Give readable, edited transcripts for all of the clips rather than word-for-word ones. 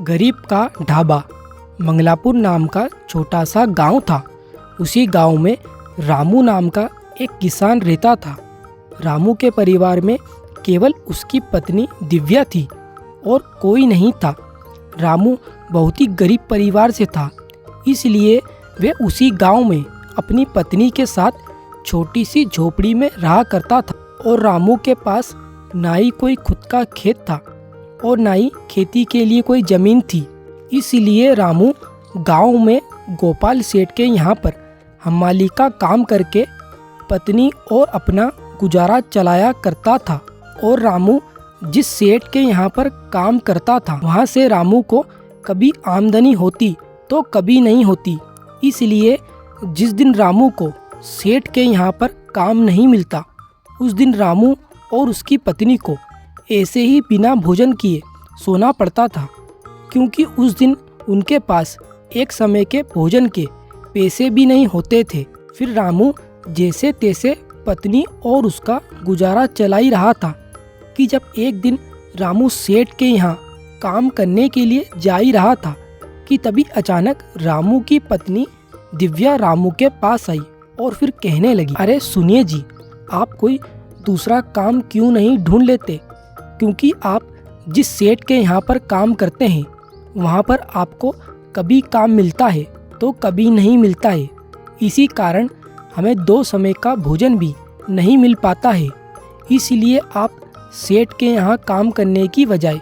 गरीब का ढाबा। मंगलापुर नाम का छोटा सा गांव था। उसी गांव में रामू नाम का एक किसान रहता था। रामू के परिवार में केवल उसकी पत्नी दिव्या थी और कोई नहीं था। रामू बहुत ही गरीब परिवार से था, इसलिए वे उसी गांव में अपनी पत्नी के साथ छोटी सी झोपड़ी में रहा करता था। और रामू के पास ना ही कोई खुद का खेत था और ना ही खेती के लिए कोई ज़मीन थी। इसलिए रामू गांव में गोपाल सेठ के यहाँ पर हमाली का काम करके पत्नी और अपना गुजारा चलाया करता था। और रामू जिस सेठ के यहाँ पर काम करता था वहाँ से रामू को कभी आमदनी होती तो कभी नहीं होती। इसलिए जिस दिन रामू को सेठ के यहाँ पर काम नहीं मिलता, उस दिन रामू और उसकी पत्नी को ऐसे ही बिना भोजन किए सोना पड़ता था, क्योंकि उस दिन उनके पास एक समय के भोजन के पैसे भी नहीं होते थे। फिर रामू जैसे तैसे पत्नी और उसका गुजारा चला ही रहा था कि जब एक दिन रामू सेठ के यहाँ काम करने के लिए जा ही रहा था कि तभी अचानक रामू की पत्नी दिव्या रामू के पास आई और फिर कहने लगी, अरे सुनिए जी, आप कोई दूसरा काम क्यों नहीं ढूंढ लेते? क्योंकि आप जिस सेठ के यहाँ पर काम करते हैं वहाँ पर आपको कभी काम मिलता है तो कभी नहीं मिलता है। इसी कारण हमें 2 समय का भोजन भी नहीं मिल पाता है। इसलिए आप सेठ के यहाँ काम करने की बजाय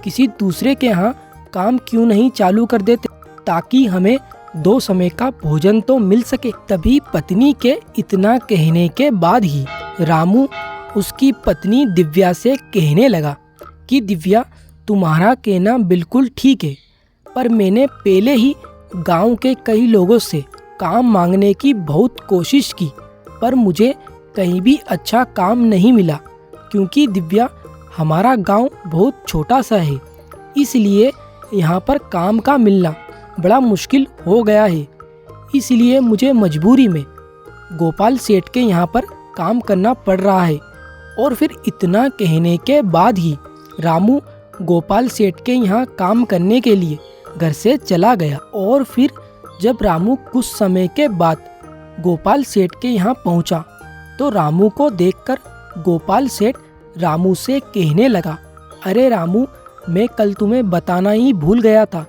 किसी दूसरे के यहाँ काम क्यों नहीं चालू कर देते, ताकि हमें 2 समय का भोजन तो मिल सके। तभी पत्नी के इतना कहने के बाद ही रामू उसकी पत्नी दिव्या से कहने लगा कि दिव्या, तुम्हारा कहना बिल्कुल ठीक है, पर मैंने पहले ही गांव के कई लोगों से काम मांगने की बहुत कोशिश की, पर मुझे कहीं भी अच्छा काम नहीं मिला। क्योंकि दिव्या, हमारा गांव बहुत छोटा सा है, इसलिए यहाँ पर काम का मिलना बड़ा मुश्किल हो गया है। इसलिए मुझे मजबूरी में गोपाल सेठ के यहाँ पर काम करना पड़ रहा है। और फिर इतना कहने के बाद ही रामू गोपाल सेठ के यहाँ काम करने के लिए घर से चला गया। और फिर जब रामू कुछ समय के बाद गोपाल सेठ के यहाँ पहुँचा तो रामू को देखकर गोपाल सेठ रामू से कहने लगा, अरे रामू, मैं कल तुम्हें बताना ही भूल गया था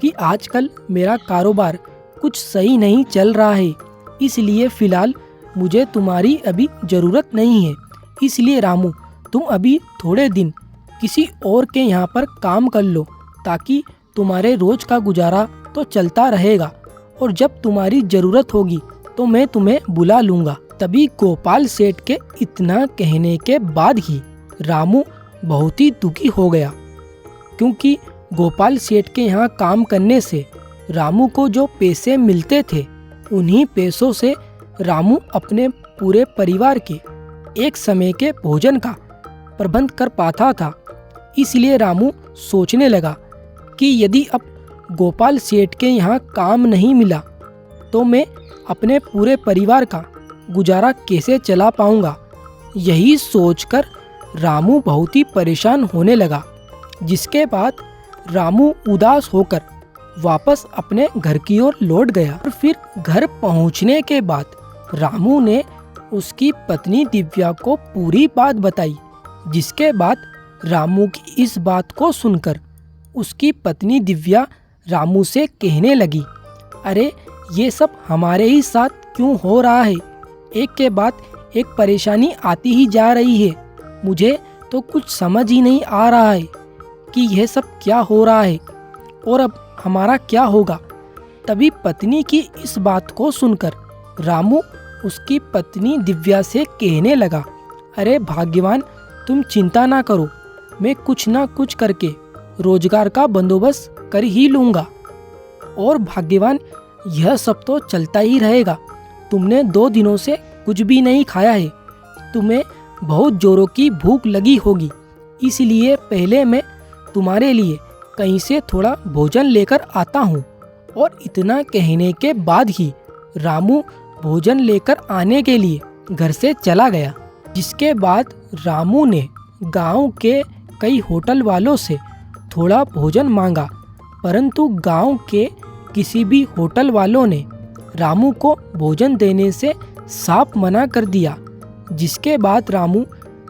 कि आजकल मेरा कारोबार कुछ सही नहीं चल रहा है, इसलिए फ़िलहाल मुझे तुम्हारी अभी ज़रूरत नहीं है। इसलिए रामू, तुम अभी थोड़े दिन किसी और के यहाँ पर काम कर लो, ताकि तुम्हारे रोज़ का गुजारा तो चलता रहेगा, और जब तुम्हारी ज़रूरत होगी तो मैं तुम्हें बुला लूँगा। तभी गोपाल सेठ के इतना कहने के बाद ही रामू बहुत ही दुखी हो गया, क्योंकि गोपाल सेठ के यहाँ काम करने से रामू को जो पैसे मिलते थे, उन्हीं पैसों से रामू अपने पूरे परिवार के एक समय के भोजन का प्रबंध कर पाता था। इसलिए रामू सोचने लगा कि यदि अब गोपाल सेठ के यहाँ काम नहीं मिला तो मैं अपने पूरे परिवार का गुजारा कैसे चला पाऊंगा। यही सोचकर रामू बहुत ही परेशान होने लगा, जिसके बाद रामू उदास होकर वापस अपने घर की ओर लौट गया। और फिर घर पहुंचने के बाद रामू ने उसकी पत्नी दिव्या को पूरी बात बताई, जिसके बाद रामू की इस बात को सुनकर उसकी पत्नी दिव्या रामू से कहने लगी, अरे ये सब हमारे ही साथ क्यों हो रहा है? एक के बाद एक परेशानी आती ही जा रही है। मुझे तो कुछ समझ ही नहीं आ रहा है कि यह सब क्या हो रहा है और अब हमारा क्या होगा। तभी पत्नी की इस बात को सुनकर रामू उसकी पत्नी दिव्या से कहने लगा, अरे भाग्यवान, तुम चिंता ना करो, मैं कुछ ना कुछ करके रोजगार का बंदोबस्त कर ही लूँगा। और भाग्यवान, यह सब तो चलता ही रहेगा। तुमने 2 दिनों से कुछ भी नहीं खाया है, तुम्हें बहुत जोरों की भूख लगी होगी, इसलिए पहले मैं तुम्हारे लिए कहीं से थोड़ा भोजन लेकर आता हूँ। और इतना कहने के बाद ही रामू भोजन लेकर आने के लिए घर से चला गया। जिसके बाद रामू ने गांव के कई होटल वालों से थोड़ा भोजन मांगा, परंतु गांव के किसी भी होटल वालों ने रामू को भोजन देने से साफ मना कर दिया। जिसके बाद रामू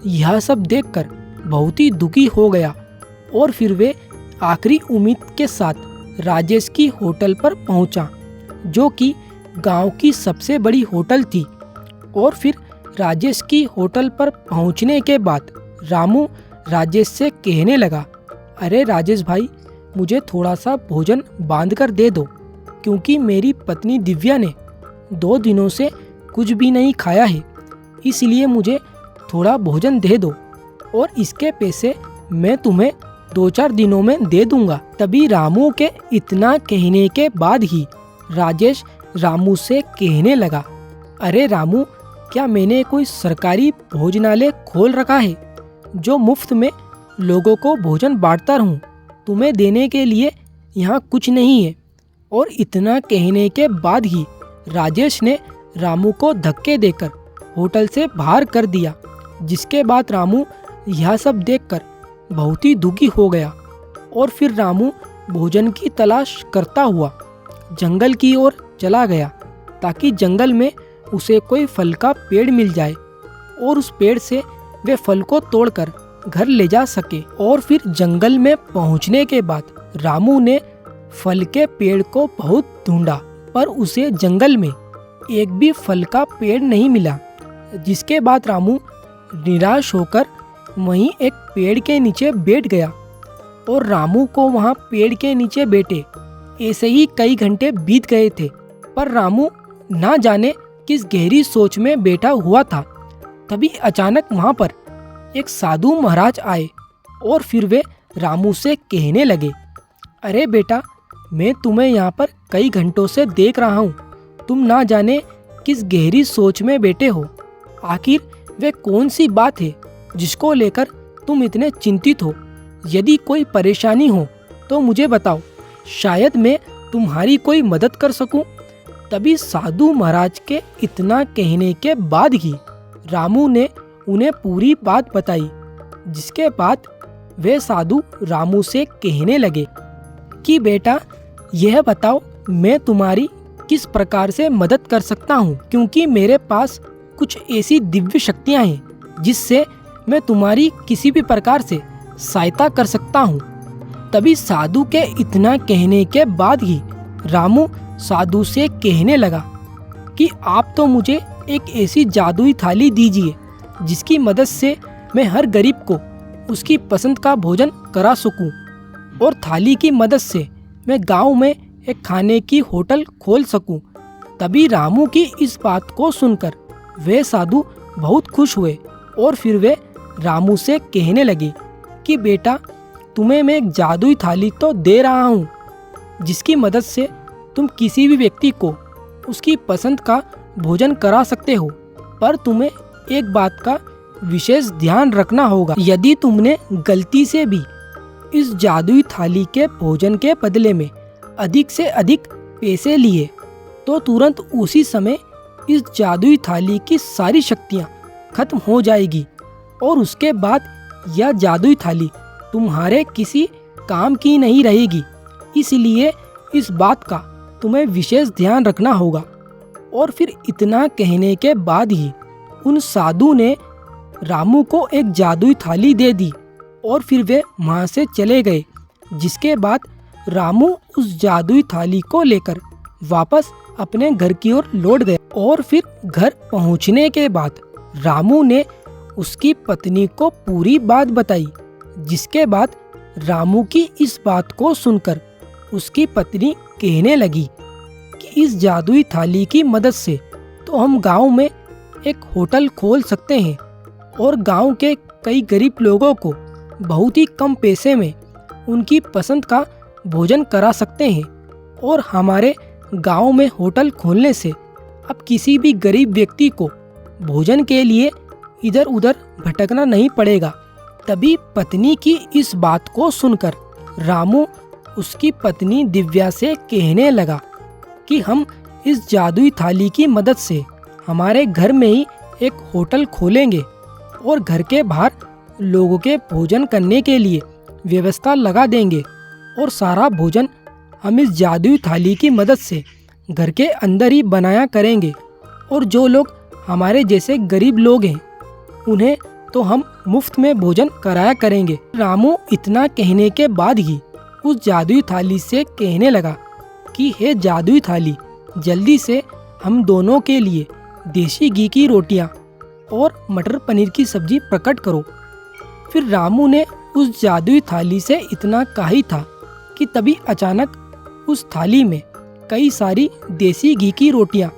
यह सब देखकर बहुत ही दुखी हो गया और फिर वे आखिरी उम्मीद के साथ राजेश की होटल पर पहुंचा, जो कि गांव की सबसे बड़ी होटल थी। और फिर राजेश की होटल पर पहुंचने के बाद रामू राजेश से कहने लगा, अरे राजेश भाई, मुझे थोड़ा सा भोजन बांध कर दे दो, क्योंकि मेरी पत्नी दिव्या ने 2 दिनों से कुछ भी नहीं खाया है, इसलिए मुझे थोड़ा भोजन दे दो और इसके पैसे मैं तुम्हें 2-4 दिनों में दे दूंगा। तभी रामू के इतना कहने के बाद ही राजेश रामू से कहने लगा, अरे रामू, क्या मैंने कोई सरकारी भोजनालय खोल रखा है जो मुफ्त में लोगों को भोजन बांटता रहूं? तुम्हें देने के लिए यहाँ कुछ नहीं है। और इतना कहने के बाद ही राजेश ने रामू को धक्के देकर होटल से बाहर कर दिया। जिसके बाद रामू यह सब देखकर बहुत ही दुखी हो गया और फिर रामू भोजन की तलाश करता हुआ जंगल की ओर चला गया, ताकि जंगल में उसे कोई फल का पेड़ मिल जाए और उस पेड़ से वे फल को तोड़कर घर ले जा सके। और फिर जंगल में पहुंचने के बाद रामू ने फल के पेड़ को बहुत ढूंढा, पर उसे जंगल में एक भी फल का पेड़ नहीं मिला। जिसके बाद रामू निराश होकर वहीं एक पेड़ के नीचे बैठ गया और रामू को वहां पेड़ के नीचे बैठे ऐसे ही कई घंटे बीत गए थे, पर रामू ना जाने किस गहरी सोच में बैठा हुआ था। तभी अचानक वहां पर एक साधु महाराज आए और फिर वे रामू से कहने लगे, अरे बेटा, मैं तुम्हें यहाँ पर कई घंटों से देख रहा हूँ, तुम ना जाने किस गहरी सोच में बैठे हो। आखिर वे कौन सी बात है जिसको लेकर तुम इतने चिंतित हो? यदि कोई परेशानी हो तो मुझे बताओ, शायद मैं तुम्हारी कोई मदद कर सकूं। तभी साधु महाराज के इतना कहने के बाद ही रामू ने उन्हें पूरी बात बताई। जिसके बाद वे साधु रामू से कहने लगे कि बेटा, यह बताओ मैं तुम्हारी किस प्रकार से मदद कर सकता हूँ, क्योंकि मेरे पास कुछ ऐसी दिव्य शक्तियाँ हैं जिससे मैं तुम्हारी किसी भी प्रकार से सहायता कर सकता हूँ। तभी साधु के इतना कहने के बाद ही रामू साधु से कहने लगा कि आप तो मुझे एक ऐसी जादुई थाली दीजिए जिसकी मदद से मैं हर गरीब को उसकी पसंद का भोजन करा सकूं, और थाली की मदद से मैं गांव में एक खाने की होटल खोल सकूं। तभी रामू की इस बात को सुनकर वे साधु बहुत खुश हुए और फिर वे रामू से कहने लगे कि बेटा, तुम्हें मैं एक जादुई थाली तो दे रहा हूँ जिसकी मदद से तुम किसी भी व्यक्ति को उसकी पसंद का भोजन करा सकते हो, पर तुम्हें एक बात का विशेष ध्यान रखना होगा। यदि तुमने गलती से भी इस जादुई थाली के भोजन के बदले में अधिक से अधिक पैसे लिए तो तुरंत उसी समय इस जादुई थाली की सारी शक्तियाँ खत्म हो जाएगी और उसके बाद यह जादुई थाली तुम्हारे किसी काम की नहीं रहेगी। इसलिए इस बात का तुम्हें विशेष ध्यान रखना होगा। और फिर इतना कहने के बाद ही उन साधु ने रामू को एक जादुई थाली दे दी और फिर वे वहाँ से चले गए। जिसके बाद रामू उस जादुई थाली को लेकर वापस अपने घर की ओर लौट गया। और फिर घर पहुँचने के बाद रामू ने उसकी पत्नी को पूरी बात बताई। जिसके बाद रामू की इस बात को सुनकर उसकी पत्नी कहने लगी कि इस जादुई थाली की मदद से तो हम गांव में एक होटल खोल सकते हैं और गांव के कई गरीब लोगों को बहुत ही कम पैसे में उनकी पसंद का भोजन करा सकते हैं। और हमारे गांव में होटल खोलने से अब किसी भी गरीब व्यक्ति को भोजन के लिए इधर उधर भटकना नहीं पड़ेगा। तभी पत्नी की इस बात को सुनकर रामू उसकी पत्नी दिव्या से कहने लगा कि हम इस जादुई थाली की मदद से हमारे घर में ही एक होटल खोलेंगे और घर के बाहर लोगों के भोजन करने के लिए व्यवस्था लगा देंगे और सारा भोजन हम इस जादुई थाली की मदद से घर के अंदर ही बनाया करेंगे, और जो लोग हमारे जैसे गरीब लोग हैं उन्हें तो हम मुफ्त में भोजन कराया करेंगे। रामू इतना कहने के बाद ही उस जादुई थाली से कहने लगा कि हे जादुई थाली, जल्दी से हम दोनों के लिए देसी घी की रोटियां और मटर पनीर की सब्जी प्रकट करो। फिर रामू ने उस जादुई थाली से इतना कहा ही था कि तभी अचानक उस थाली में कई सारी देसी घी की रोटियां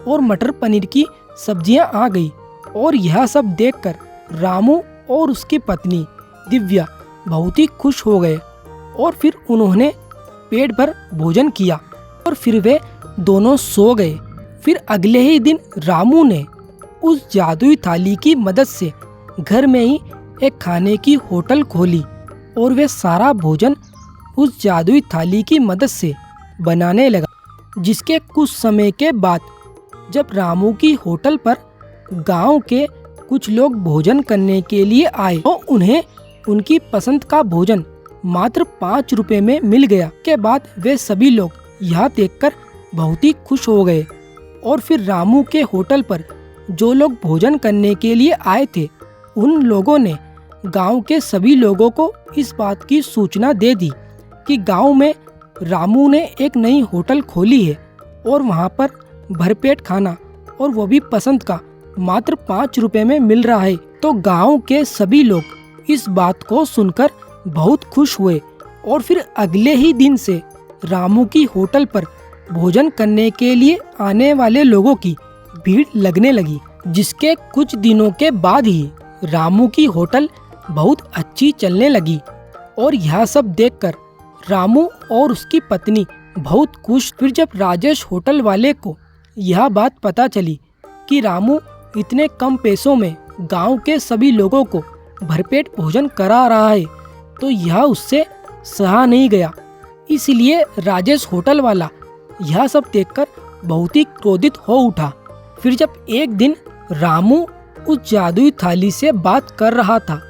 और मटर पनीर की सब्जियां आ गई। और यह सब देखकर रामू और उसकी पत्नी दिव्या बहुत ही खुश हो गए, और फिर उन्होंने पेट भर भोजन किया और फिर वे दोनों सो गए। फिर अगले ही दिन रामू ने उस जादुई थाली की मदद से घर में ही एक खाने की होटल खोली, और वे सारा भोजन उस जादुई थाली की मदद से बनाने लगा। जिसके कुछ समय के बाद जब रामू की होटल पर गांव के कुछ लोग भोजन करने के लिए आए तो उन्हें उनकी पसंद का भोजन मात्र 5 रुपए में मिल गया। के बाद वे सभी लोग यह देखकर बहुत ही खुश हो गए, और फिर रामू के होटल पर जो लोग भोजन करने के लिए आए थे उन लोगों ने गांव के सभी लोगों को इस बात की सूचना दे दी कि गांव में रामू ने एक नई होटल खोली है और वहां पर भरपेट खाना, और वो भी पसंद का, मात्र 5 रुपए में मिल रहा है। तो गांव के सभी लोग इस बात को सुनकर बहुत खुश हुए, और फिर अगले ही दिन से रामू की होटल पर भोजन करने के लिए आने वाले लोगों की भीड़ लगने लगी। जिसके कुछ दिनों के बाद ही रामू की होटल बहुत अच्छी चलने लगी, और यह सब देखकर रामू और उसकी पत्नी बहुत खुश। फिर जब राजेश होटल वाले को यह बात पता चली कि रामू इतने कम पैसों में गांव के सभी लोगों को भरपेट भोजन करा रहा है तो यह उससे सहा नहीं गया। इसलिए राजेश होटल वाला यह सब देखकर बहुत ही क्रोधित हो उठा। फिर जब एक दिन रामू उस जादुई थाली से बात कर रहा था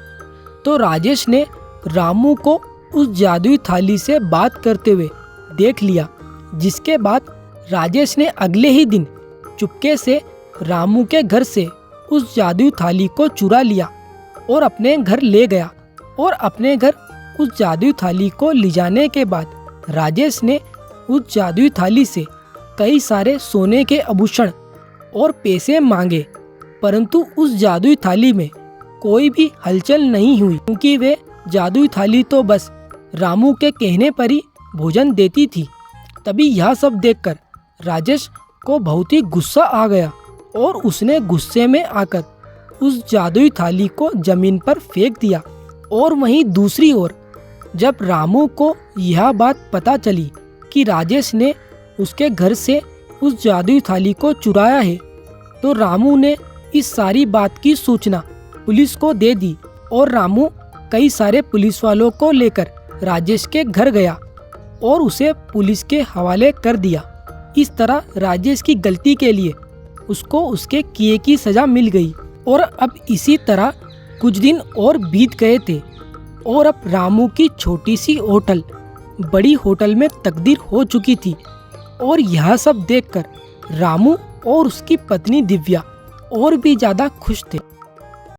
तो राजेश ने रामू को उस जादुई थाली से बात करते हुए देख लिया। जिसके बाद राजेश ने अगले ही दिन चुपके से रामू के घर से उस जादुई थाली को चुरा लिया और अपने घर ले गया। और अपने घर उस जादुई थाली को ले जाने के बाद राजेश ने उस जादुई थाली से कई सारे सोने के आभूषण और पैसे मांगे, परंतु उस जादुई थाली में कोई भी हलचल नहीं हुई, क्योंकि वे जादुई थाली तो बस रामू के कहने पर ही भोजन देती थी। तभी यह सब देखकर राजेश को बहुत ही गुस्सा आ गया, और उसने गुस्से में आकर उस जादुई थाली को जमीन पर फेंक दिया। और वहीं दूसरी ओर जब रामू को यह बात पता चली कि राजेश ने उसके घर से उस जादुई थाली को चुराया है तो रामू ने इस सारी बात की सूचना पुलिस को दे दी, और रामू कई सारे पुलिस वालों को लेकर राजेश के घर गया और उसे पुलिस के हवाले कर दिया। इस तरह राजेश की गलती के लिए उसको उसके किए की सजा मिल गई। और अब इसी तरह कुछ दिन और बीत गए थे, और अब रामू की छोटी सी होटल बड़ी होटल में तब्दील हो चुकी थी। और यह सब देखकर रामू और उसकी पत्नी दिव्या और भी ज्यादा खुश थे।